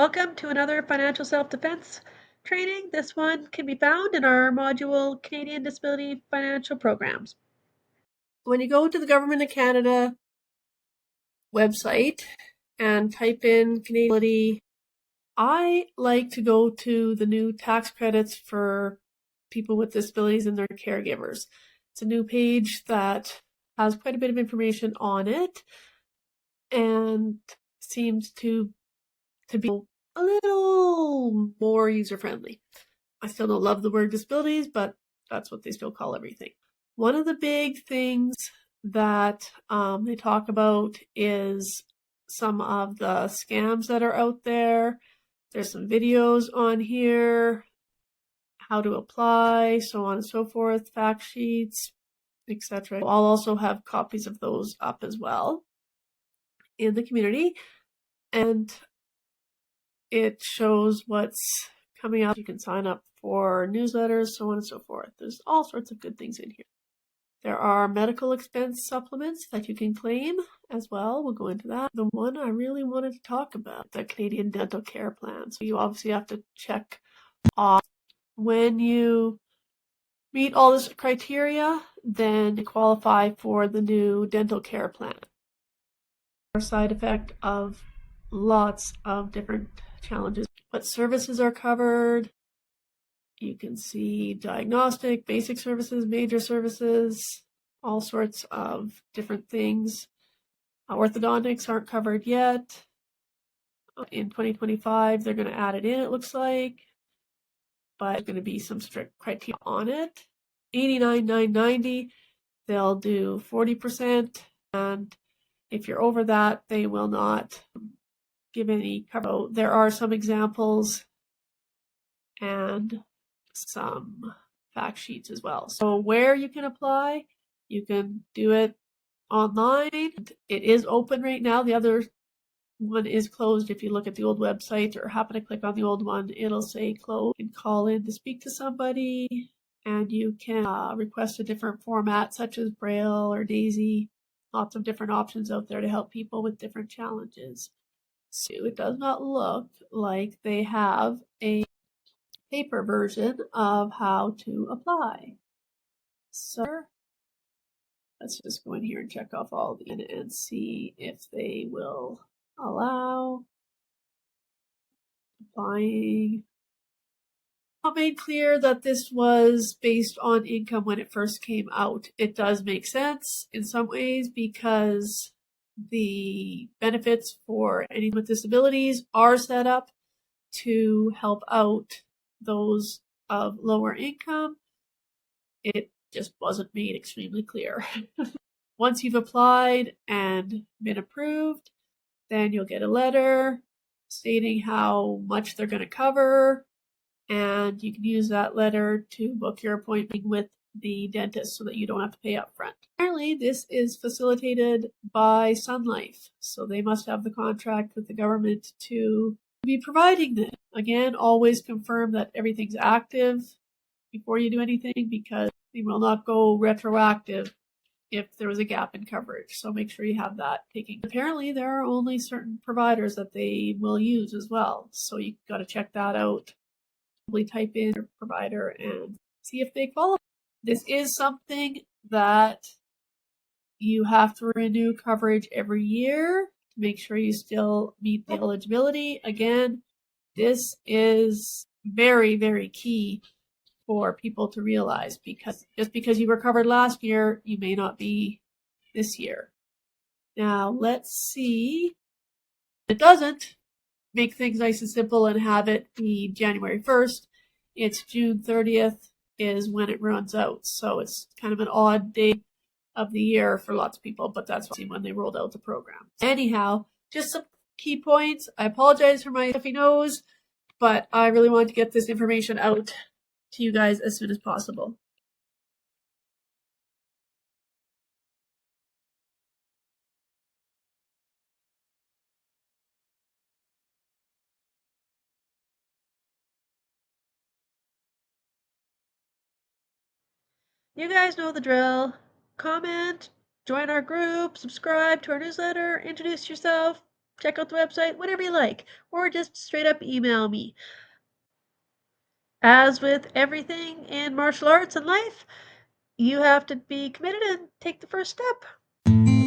Welcome to another financial self-defense training. This one can be found in our module Canadian Disability Financial Programs. When you go to the Government of Canada website and type in Canadian, I like to go to the new tax credits for people with disabilities and their caregivers. It's a new page that has quite a bit of information on it and seems to be a little more user-friendly. I still don't love the word disabilities, but that's what they still call everything. One of the big things that they talk about is some of the scams that are out there. There's some videos on here, how to apply, so on and so forth, fact sheets, etc. I'll also have copies of those up as well in the community. And it shows what's coming up. You can sign up for newsletters, so on and so forth. There's all sorts of good things in here. There are medical expense supplements that you can claim as well. We'll go into that. The one I really wanted to talk about, the Canadian Dental Care Plan. So you obviously have to check off when you meet all this criteria, then you qualify for the new dental care plan. A side effect of lots of different challenges. What services are covered? You can see diagnostic, basic services, major services, all sorts of different things. Orthodontics aren't covered yet. In 2025, they're going to add it in, it looks like, but there's going to be some strict criteria on it. $89,990, they'll do 40%, and if you're over that, they will not give any cover. There are some examples and some fact sheets as well. So where you can apply, you can do it online. It is open right now. The other one is closed. If you look at the old website or happen to click on the old one, it'll say closed. You can call in to speak to somebody, and you can request a different format such as Braille or Daisy. Lots of different options out there to help people with different challenges. So it does not look like they have a paper version of how to apply. So let's just go in here and check off all the and see if they will allow applying. I made clear that this was based on income when it first came out. It does make sense in some ways because the benefits for anyone with disabilities are set up to help out those of lower income. It just wasn't made extremely clear. Once you've applied and been approved, then you'll get a letter stating how much they're going to cover, and you can use that letter to book your appointment with the dentist so that you don't have to pay up front. Apparently, this is facilitated by Sun Life, so they must have the contract with the government to be providing this. Again, always confirm that everything's active before you do anything, because they will not go retroactive if there was a gap in coverage. So make sure you have that taken. Apparently, there are only certain providers that they will use as well, so you got to check that out. Probably type in your provider and see if they qualify. This is something that you have to renew coverage every year to make sure you still meet the eligibility. Again, this is very, very key for people to realize, because just because you were covered last year, you may not be this year. Now, let's see. It doesn't make things nice and simple and have it be January 1st. It's June 30th is when it runs out. So it's kind of an odd day of the year for lots of people, but that's when they rolled out the program. Anyhow, just some key points. I apologize for my stuffy nose, but I really wanted to get this information out to you guys as soon as possible. You guys know the drill. Comment, join our group, subscribe to our newsletter, introduce yourself. check out the website, whatever you like, or just straight up email me. As with everything in martial arts and life, you have to be committed and take the first step.